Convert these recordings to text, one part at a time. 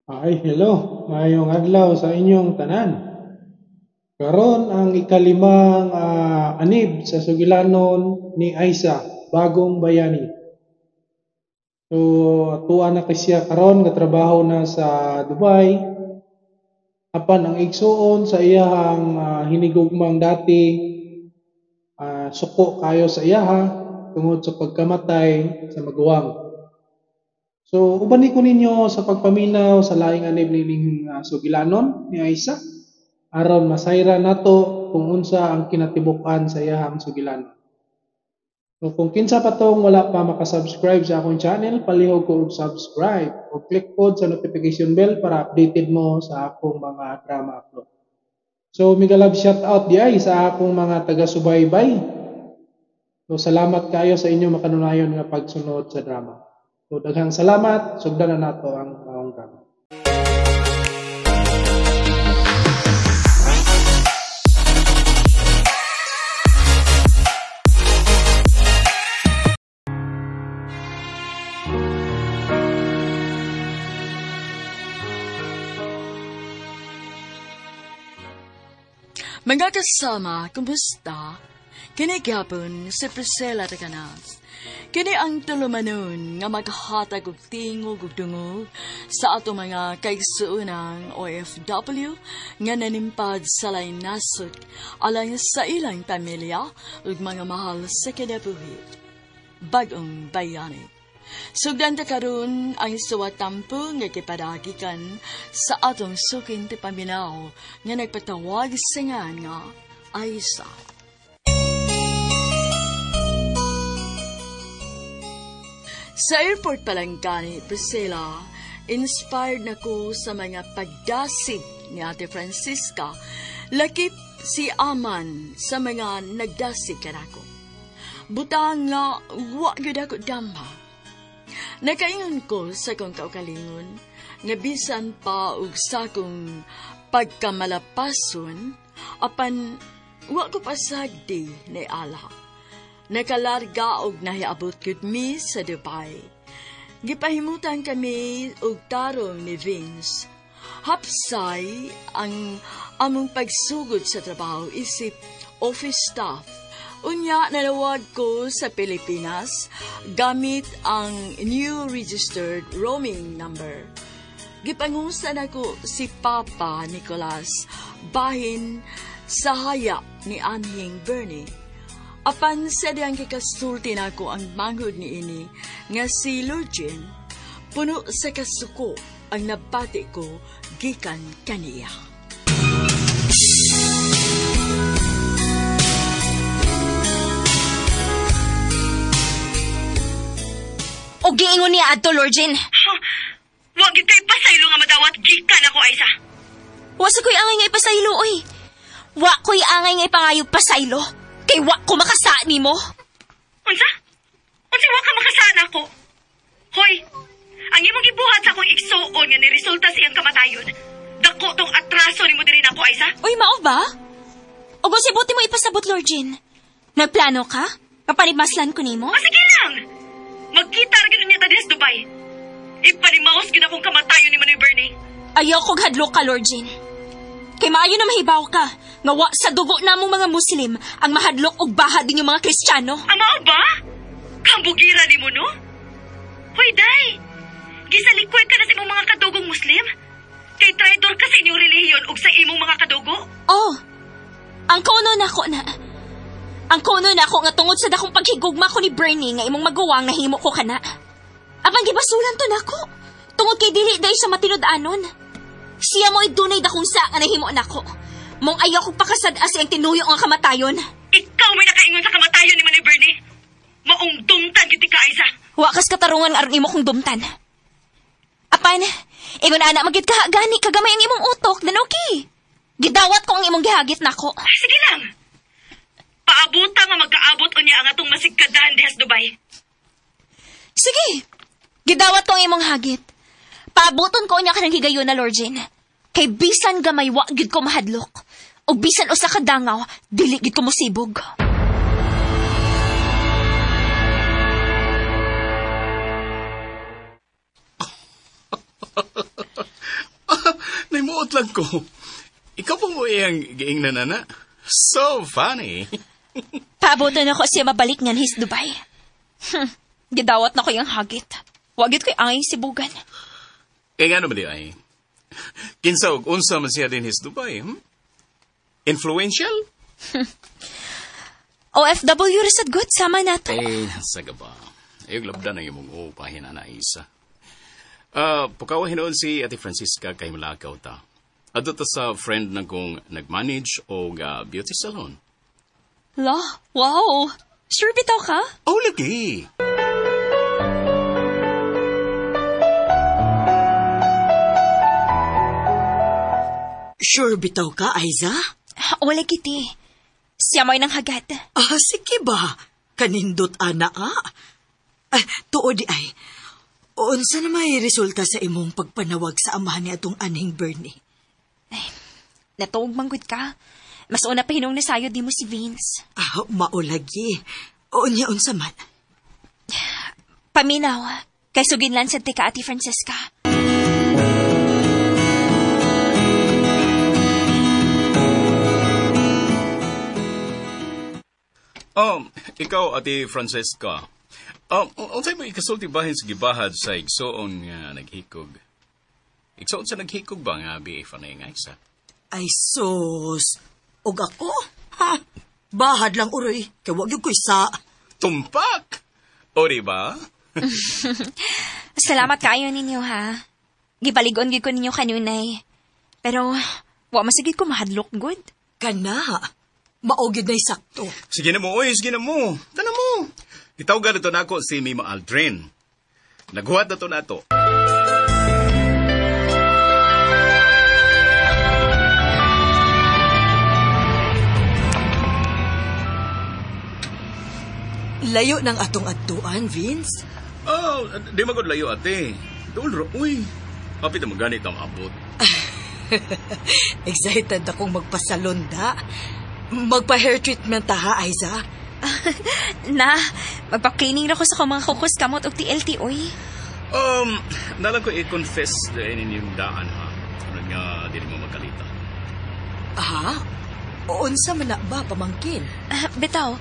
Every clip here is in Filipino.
Ay, hello. Mayong adlaw sa inyong tanan. Karon ang ikalimang anib sa sugilanon ni Aisa, bagong bayani. So, tuwa na kay siya karon nga trabaho na sa Dubai. Apan ang igsuon sa iyahang hinigugmang dati, suko kayo sa iyaha tungod sa pagkamatay sa maguwang. So, ubani ko ninyo sa pagpaminaw sa laing anib nining sugilanon ni Aisa aron masayra nato kung unsa ang kinatibuk-an sa iyahang sugilanon. So, kung kinsa pa tong wala pa makasubscribe sa akong channel, palihog ko og subscribe o click pod sa notification bell para updated mo sa akong mga drama upload. So, mega love shout out di ay sa akong mga taga-subaybay. So, salamat kayo sa inyo makanunayon nga pagsunod sa drama. So, daghang salamat, sugdan na nato ang maong drama. Mga kasama, kumusta? Kini gapon si Priscilla Taganas. Kini ang tulumanon nga maghatag og tingog ug dungog sa ato mga kaigsuunang OFW nga nanimpad sa lain nasod alang sa ilang pamilya ug mga mahal sa kinabuhi. Bagong bayani. Sugdan ta karon ang suwatampo nga gipadagikan sa atong suking ti paminaw nga nagpatawag singan nga Aisa. Sa airport pa lang gani, Priscilla, inspired na ko sa mga pagdasig ni Ate Francisca, lakip si Aman sa mga nagdasig kanako. Butang nga, wa gyud ako damha. Nakaingon ko sa kong kaukalingon, nga bisan pa og sa kong pagkamalapason, apan wa ko pasagdi ni Allah. Nakalarga og nahiabot gud mi sa Dubai. Gipahimutan kami og tarong ni Vince. Hapsay ang among pagsugod sa trabaho isip office staff. Unya, nalawag ko sa Pilipinas gamit ang new registered roaming number. Gipangusan ako si Papa Nicolas bahin sa haya ni Anhing Bernie. Apan sa diyang kikasulti na ko ang manghod ni ini nga si Lurgin, puno sa kasuko ang nabati ko gikan kaniya. O giingon niya adto, Lurgin. Wa gyud kay pasaylo nga madawat gikan ako, Aisa. Wa sa ko'y angay nga ipasaylo, oy. Wa ko'y angay nga ipangayog pasaylo. Kay wa ko makasa ni mo. Unsa? Unsa wa ka makasaan ako? Hoy, ang imong gibuhat sa akong igsuon nga niresulta siyang kamatayon. Dako tong atraso nimo diri nako, Aisa. Uy, mao ba? O kung sibuti mo ipasabot, Lurgin. Nagplano ka? Kapanimaslan ko ni mo? Sige lang! Magkita ra gyud niya ta sa Dubai. Ipanimaos gyud akong kamatayon ni Manoy Bernie. Ayaw kong hadlok ka, Lurgin. Kay maayo na mahibaw ka, nga wa sa dugo namong mga Muslim ang mahadlok og bahad din yung mga Kristiyano. Amao ba? Kambugira ni mo, no? Hoy, day! Gisalikwet ka na sa imong mga kadugong Muslim? Kay traitor ka sa inyong relihiyon ug sa imong mga kadugo? Oh, ang kuno na ako na. Ang kuno na ako nga tungod sa dakong paghigugma ko ni Bernie nga imong maguwang nahimo ko kana. Apang gibasulan to nako. Tungod kay dili day sa matinud-anon. Siya mo'y dunay dakong sa nga nahimo nako. Mong ayaw kong pakasad-as ang tinuyo nga kamatayon. Ikaw may nakaingon sa kamatayon ni Manoy Bernie. Maong dumtan gyud ka, Aisa. Wakas katarungan aron imo kong dumtan. Apan, ingon ana magyud ka gani kagamay ang imong utok, dan okay. Gidawat ko ang imong gihagit nako. Sige lang. Paabuta nga magkaabot unya ang atong masigkadahan dihas Dubai. Sige. Gidawat ko ang imong hagit. Paabuton ko unya ka ng higayon na, Lurgin. Kay bisan gamay wa gyud ko mahadlok. O bisan usa ka dangaw, dili gyud ko mosibog. Naisgot lang ko. Ikaw pa mo iyang giingnan, ana. So funny. Paabotan ako siya mabalik niyan his Dubai. Gidawat na ko yung hagit. Wagit ko'y anging sibugan. Kaya nga naman di ay. Kinsa og unsa man siya din his Dubai, Influential? OFW resad good, sama na to. Saga ba? Ayog labda na yung mong upahin na isa. Pukawa hinoon si Ate Francisca kay malakaw ta. Adto ta sa friend na kong nag-manage o beauty salon. La, wow. Sure bitaw ka? Oh, lagi. Sure bitaw ka, Aiza? Wala kiti. Siya mo'y nang hagat. Sige ba? Kanindot ana tuod ay. Unsa na may resulta sa imong pagpanawag sa amahan ni atong anhing Bernie? Natuog manggod ka. Mas una pa hinong nasayod di mo si Vince. Maulagi. Unya unsa man? Paminaw. Kay suginlan sa tika Ate Francesca. Ikaw, Ate Francesca. Unsay mo ikasulti bahin sa gibahad sa igsoon nga naghikog? Igsoon sa naghikog ba nga BA fanay nga isa? Ay sus. Og ako? Bahad lang uroy. Kaya wag yung ko'y sa... Tumpak! O diba? Salamat kayo ninyo, ha? Gibaligon gid ko ninyo kanunay. Pero, wa masigid ko mahadlok good. Kana. Maogid na'y sakto. Sige na mo, oy, sige na mo. Tana mo. Itawag na to na ako si Mima Aldrin. Naghuwat na to na to. Layo ng atong adtuan, Vince. Di magod layo, ate. Doon ro, uy. Kapit na maganit ang abot. Excited akong magpasalonda. Magpa-hair treatment ha, Aiza? Na, magpa-cleaning na ko sa mga kukos kamot o TLT, oy. Nalang ko i-confess dahil inyong daan, ha? Ano nga, di mo magkalita. Unsa man na ba, pamangkin? Betaw,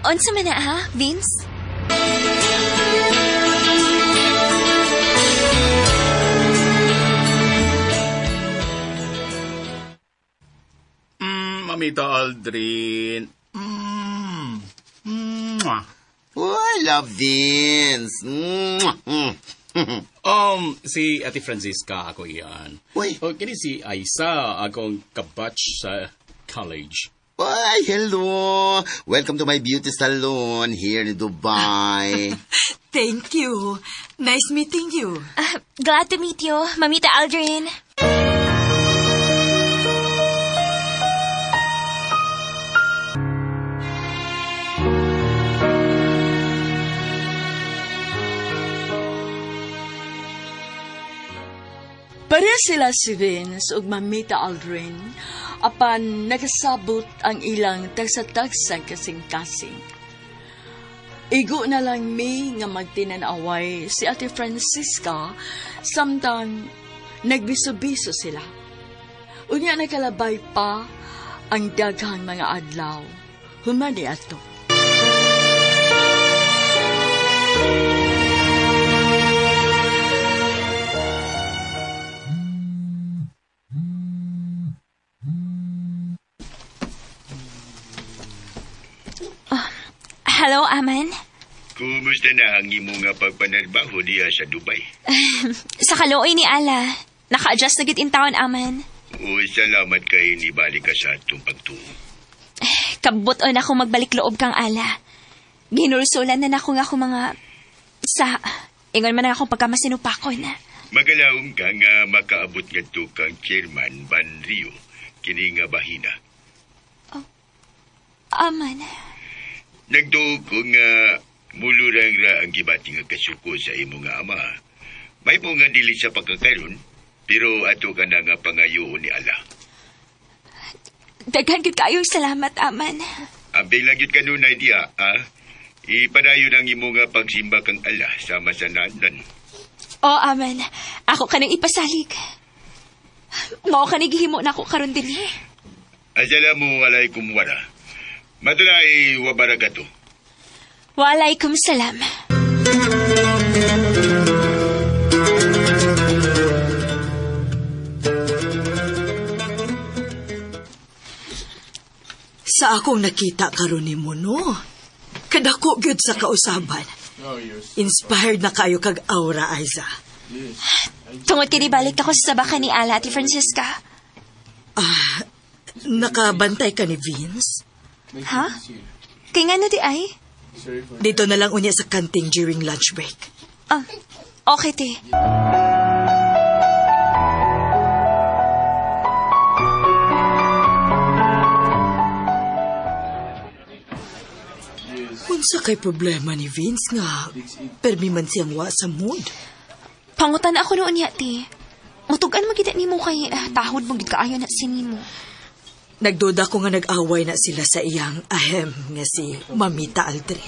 unsa man na, ha, Vince? Mamita Aldrin. Oh, I love Vince. Si Ate Francisca ako iyan. Uy. Kini si Aisa, akong kabatch sa college. Why, hello. Welcome to my beauty salon here in Dubai. Thank you. Nice meeting you. Glad to meet you, Mamita Aldrin. Pareha sila si Vince ug Mamita Aldrin apan nakasabot ang ilang tagsa-tagsang kasing-kasing. Igo na lang mi nga magtinanaway si Ate Francisca samtang nagbiso-biso sila. Unya nakalabay pa ang daghang mga adlaw. Humani ato. Hello, Aman. Kumusta na ang imo nga pagpanarbaho diya sa Dubai? Sa kaluoy ni Ala. Naka-adjust na gid in town, Aman. Salamat kay ni balik ka sa atong pagtuo. Kabuton ako magbalik loob kang Ala. Ginulsulan na ako nga ako mga... Ingon man na akong pagkamasinupakon. Magalaom ka nga makaabot nga to kang chairman Ban Rio, kini nga bahina. Aman. Nagduog ko nga mulurang ra ang gibati nga kasuko sa imo nga ama. May mo nga dili sa pagkakaroon, pero ato ka na nga pangayoon ni Allah. Daghan gid kayong salamat, Aman. Ambing lang yun kanunay diya, Ipadayon ang imo nga pagsimba kang Allah sa masananan. Aman. Ako ka nang ipasalig. Mao ka ni gihimo na ako karon dinhi. Assalamualaikum wala. Madulay wabarakatuh. Walaikum salam. Sa akong nakita karon nimo no. Kadako gyud sa kausaban. Inspired na kayo kag aura, Aiza. Tungod kini balik ako sa sabaka ni Ala, Ate Francisca. Nakabantay ka ni Vince? Ha? Kay nga na di ay? Dito na lang unya sa kanting during lunch break. Okay, te. Unsa kay problema ni Vince nga permi man siyang wa sa mood? Pangutan ako noon yati. Mutugan magita ni mo kay tahod mong gikaayo na sinimo. Nagduda ko nga nag-away na sila sa iyang ahem nga si Mamita Aldrin.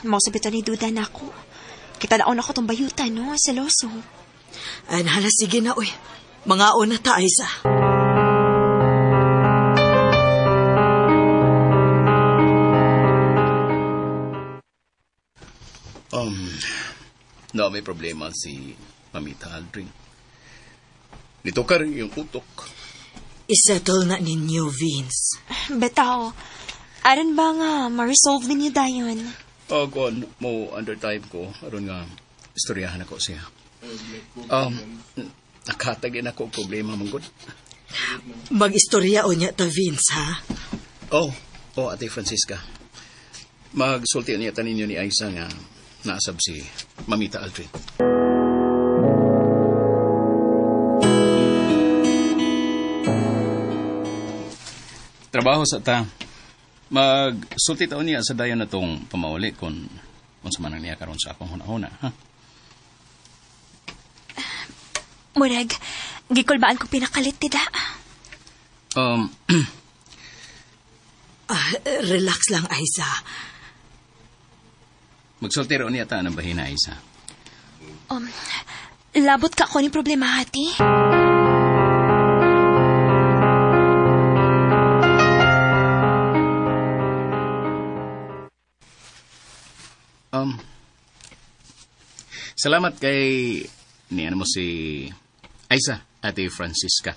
Mao sabitan ni duda na ako. Kita daon ako tong bayutan no, seloso. Hala, sige na oy. Mga ona ta, Aiza. No, may problema si Mamita Aldrin. Nito ka rin yung utok. Isettle na ninyo, Vince. Betaw, aron ba nga ma-resolve ninyo dayon? Kung mo under time ko, aron nga istoryahan ako siya. Nakatagin ako problema mong good. Mag-istorya o niya ta, Vince, ha? Ate Francisca. Magsulti niya taninyo ni Aiza nga naasab si Mamita Aldrin. Trabaho sa ta. Magsulti taon niya sa dayon na itong pamauli kung sa manang niya karon sa akong hunahuna, ha? Murag, gikulbaan ko pinakalit, tida. Relax lang, Aiza. Magsulti rin niya ta ng bahina, Aiza. Labot ka ko ni problema, hati? Salamat kay niyan mo si Aiza, Ate Francisca.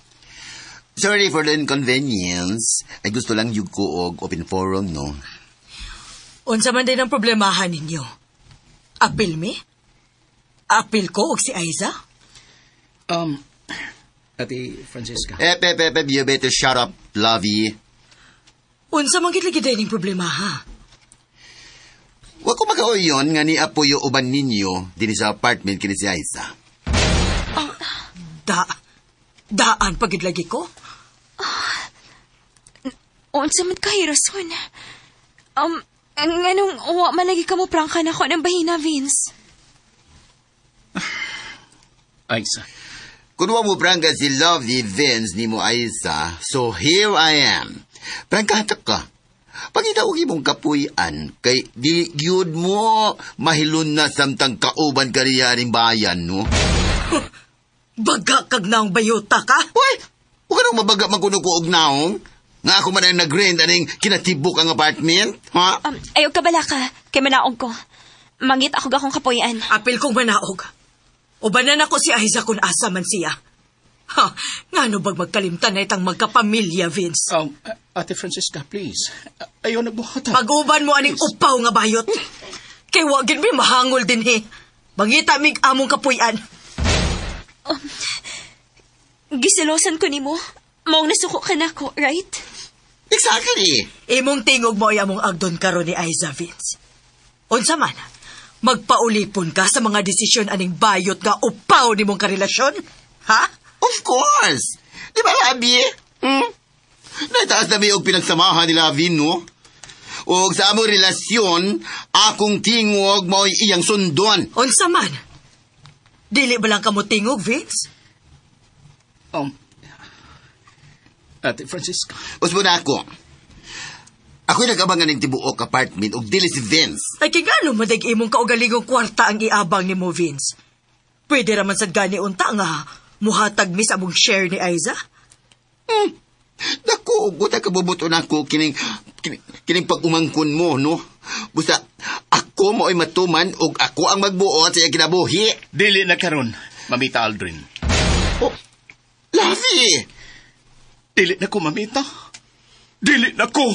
Sorry for the inconvenience. Ay gusto lang yung ko og open forum, no? Unsa man din ang problemahan ninyo? Apil mi? Apil ko og si Aiza? Ate Francisca. You better shut up, Lovey. Unsa man gid ning problema, ha? Wa ko magauyon nga ni apoyo uban ninyo din sa apartment kini si Aiza. Daan pagid lagi ko? Unsa man kay rason? Nganong wa man lagi ka mo prangka na ko ng bahina, Vince? Aiza. Kung wa mo prangka si Lovey Vince ni mo Aiza, so here I am. Prangkahatak ka. Pangitawag mong kapuyan, kay di gyud mo mahilun na samtang kauban kariyaring bayan, no? Baga kag naong bayota ka? Uy! Huwag ka nang mabaga magkuno ko og naong? Nga ako man ang nag-rent aning kinatibok ang apartment, ha? Ayaw ka bala ka, kay manaog ko. Mangit ako akong kapuyan. Apil kong manaog. Ubanan ako si Aiza kung asa man siya. Nga no bag magkalimtan na itang magkapamilya, Vince? Ate Francisca, please. Ayaw nagbuhatan. Pag-uban mo aning upaw nga bayot. Kay wagin mi mahangol din, he. Mangita mig among kapuyan. Gisilosan ko ni mo. Maong nasuko ka na ko, right? Exactly. Imong tingog mo ay among agdon karon ni Aiza, Vince. Unsa man, magpaulipon ka sa mga desisyon aning bayot nga upaw ni mong karelasyon? Ha? Of course. Di ba, Labi? Nataas na may og pinagsamahan ni Labi, no? O sa among relasyon, akong tingog mo'y iyang sundon. Unsa man? Dili ba lang kamo tingog, Vince? Ate Francisca. Usbo na ako. Ako'y nag-abangan ng tibuok apartment og dili si Vince. Ay kingano madag imong kaugalingong kwarta ang iabang ni mo, Vince. Pwede raman sad gani unta nga muhatag mi sa among share ni Aiza? Dako, buta kabubuto na ako kining pag-umangkon mo, no? Busa, ako mo'y matuman o ako ang magbuot sa iyang kinabuhi. Dili na karon, Mamita Aldrin. Oh, Lavi! Dili na ko, Mamita. Dili na ko!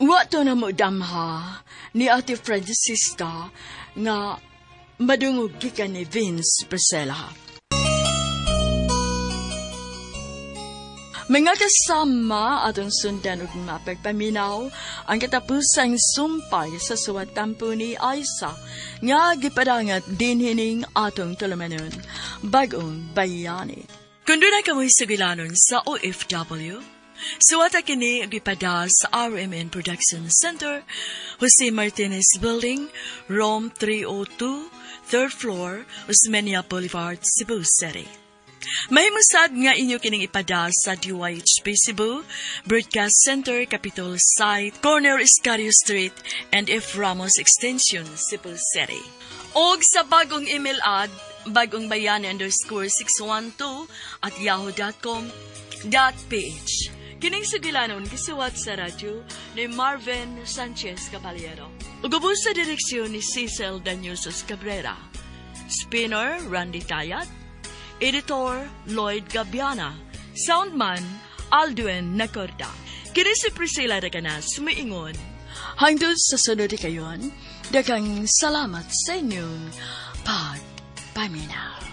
Wato na mo damha ni Ate Francisca nga madungog gikan ni Vince Priscilla. Mga kasama atong sundan ug mapagpaminaw ang katapusang sumpay sa suwatampo ni Aiza nga gipadangat dinhining atong tulumanon bagong bayani. Kundo na kamoy sugilanon sa OFW, suwata kini gipada sa RMN Production Center, Jose Martinez Building, Rome 302, 3rd floor, Osmeña Boulevard, Cebu City. Mahimusad nga inyo kining ipada sa DYHP Cebu, Broadcast Center, Capitol Site, Corner Escario Street, and F. Ramos Extension, Cebu City. Og sa bagong email ad, bagongbayani_612@yahoo.com.ph. Kining sugilanon gisuwat sa radyo ni Marvin Sanchez Caballero. Ugubos sa direksyon ni Cecil Daniusos Cabrera. Spinner, Randy Tayat. Editor, Lloyd Gabiana. Soundman, Aldwin Nacorda. Kini si Priscilla Raganas, sumiingon. Hangtod sa sunod kayon, daghang salamat sa inyong pagpaminaw.